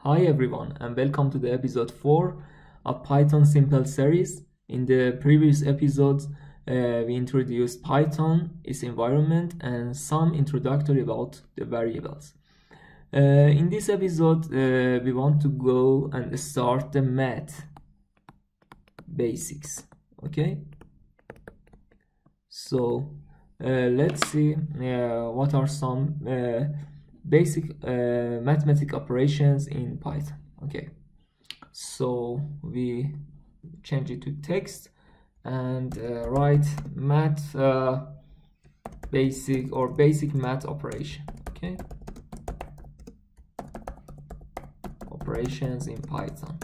Hi everyone, and welcome to the episode 4 of Python Simple series. In the previous episodes, we introduced Python, its environment, and some introductory about the variables. In this episode, we want to go and start the math basics. Okay? So, let's see what are some basic mathematical operations in Python. Okay, so we change it to text and write math basic math operation. Okay, operations in Python,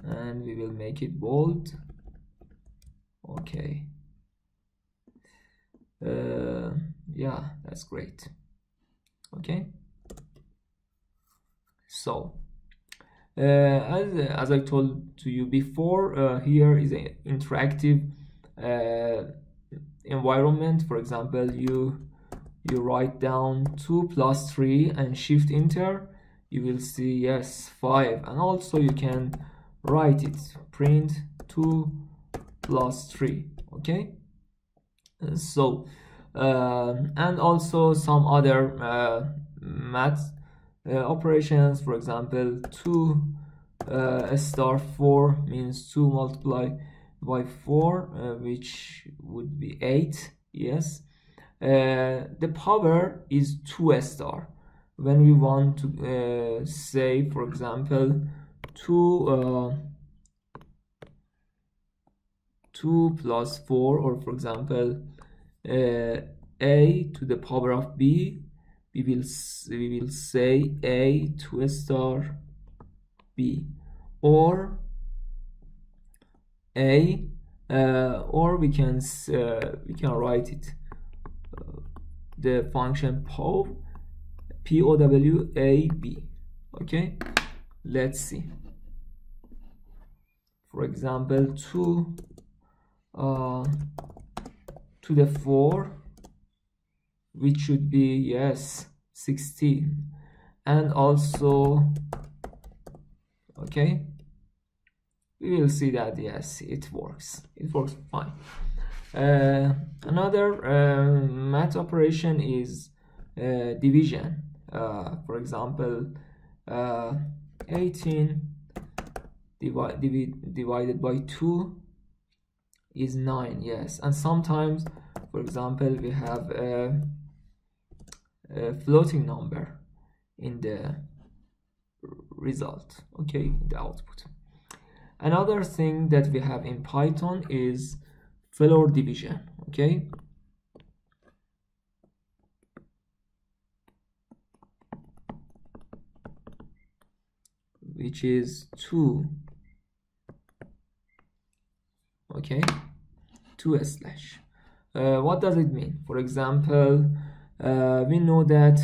and we will make it bold. Okay, yeah, that's great. Okay, so as I told to you before, here is an interactive environment. For example, you write down 2 plus 3 and shift enter, you will see yes 5, and also you can write it, print 2 plus 3. Okay, so and also some other math operations. For example, 2 star 4 means 2 multiplied by 4, which would be 8. Yes, the power is 2 star. When we want to say, for example, 2 plus 4, or for example a to the power of b, we will say a 2 star b, or a or we can write it the function pow a b. Okay, let's see. For example, 2 to the 4, which should be yes 16, and also okay, we will see that yes it works fine. Another math operation is division. For example, 18 divided by 2 is 9. Yes, and sometimes, for example, we have a floating number in the result, okay, the output. Another thing that we have in Python is floor division. Okay, which is 2. Okay, 2 slash. What does it mean? For example, we know that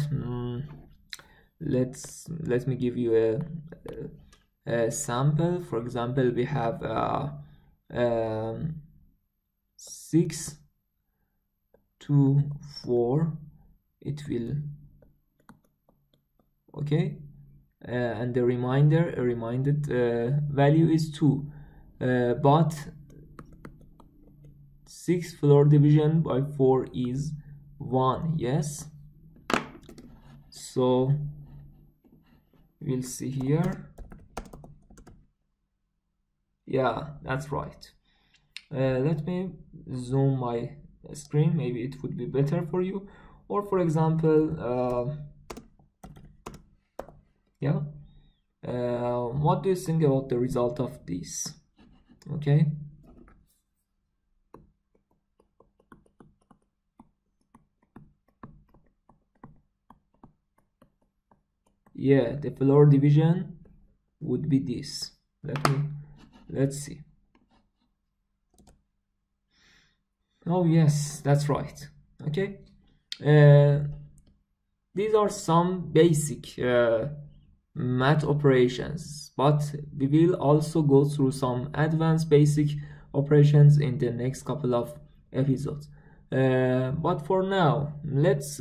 let me give you a sample. For example, we have 6 to 4, it will okay, and the reminded value is 2, but 6 floor division by 4 is 1. Yes, so we'll see here. Yeah, that's right. Let me zoom my screen, maybe it would be better for you. Or for example, yeah, what do you think about the result of this? Okay, yeah, the floor division would be this. Let's see. Oh yes, that's right. Okay, these are some basic math operations, but we will also go through some advanced basic operations in the next couple of episodes. But for now, let's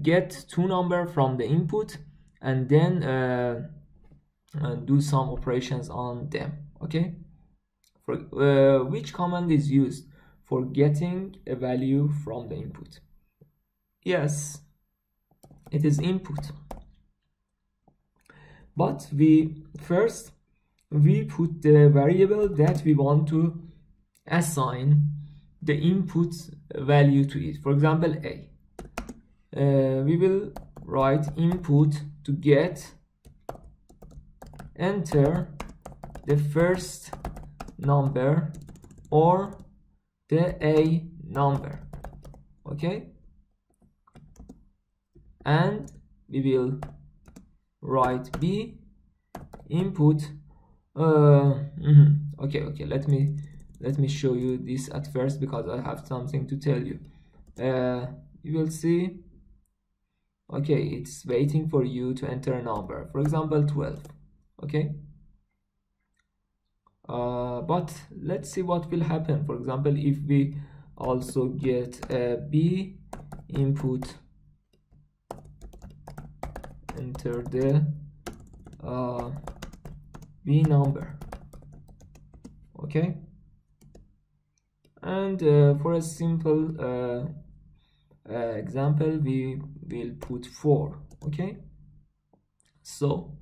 get two numbers from the input and then do some operations on them. Okay, which command is used for getting a value from the input? Yes, it is input, but we put the variable that we want to assign the input value to it. For example, a, we will write input to get, enter the first number or the a number. Okay, and we will write b input. Okay, let me show you this at first because I have something to tell you. You will see, okay, it's waiting for you to enter a number, for example 12. Okay, but let's see what will happen. For example, if we also get a b input, enter the b number. Okay, and for a simple example, we will put 4. Okay, so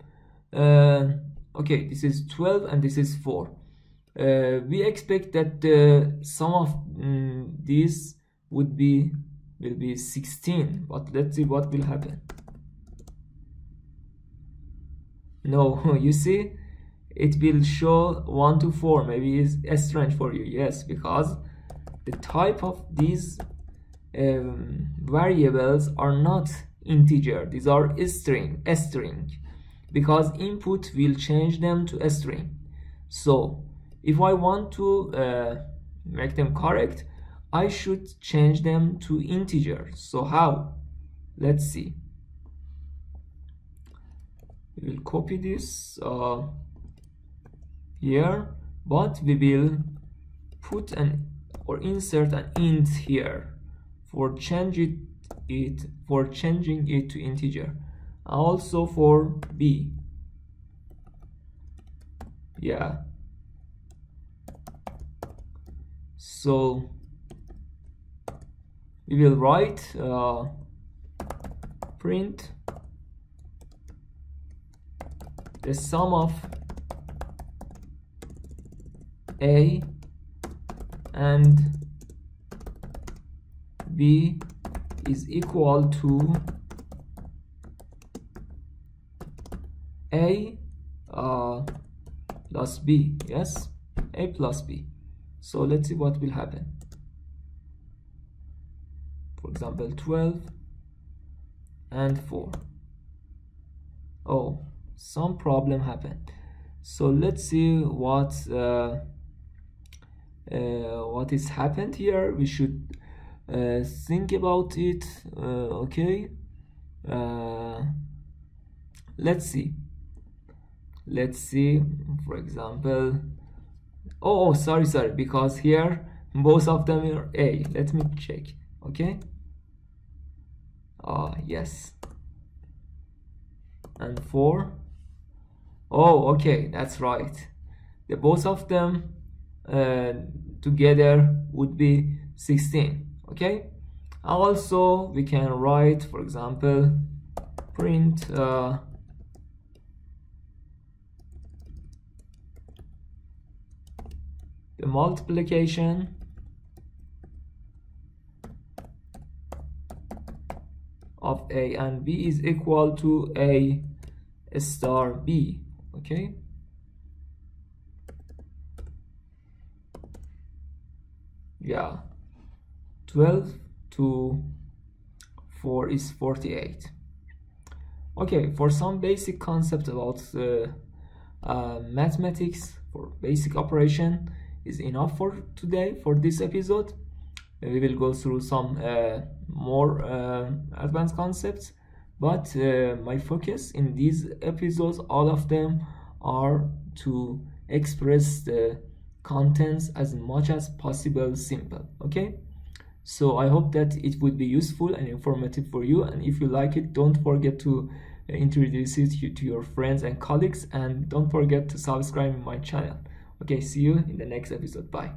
okay, this is 12 and this is 4. We expect that the sum of these will be 16, but let's see what will happen. No, you see, it will show 1 to 4. Maybe it's strange for you. Yes, because the type of these variables are not integer. These are a string, because input will change them to a string. So if I want to make them correct, I should change them to integer. So how? Let's see. We will copy this here, but we will put or insert an int here for changing it to integer. Also for b. Yeah, so we will write print the sum of a and b is equal to a plus b. Yes, a plus b. So let's see what will happen. For example, 12 and 4. Oh, some problem happened. So let's see what is happened here. We should think about it. Okay, let's see, for example, oh sorry, because here both of them are a. Let me check. Okay, yes, and 4. Oh, okay, that's right. The both of them together would be 16. Okay, also we can write, for example, print the multiplication of a and b is equal to a star b. Okay, yeah, 12 to 4 is 48. Okay, for some basic concept about mathematics, for basic operation is enough for today. For this episode, we will go through some more advanced concepts, but my focus in these episodes, all of them, are to express the contents as much as possible simple. Okay, So I hope that it would be useful and informative for you, and if you like it, don't forget to introduce it to your friends and colleagues, and don't forget to subscribe to my channel. Okay, see you in the next episode. Bye.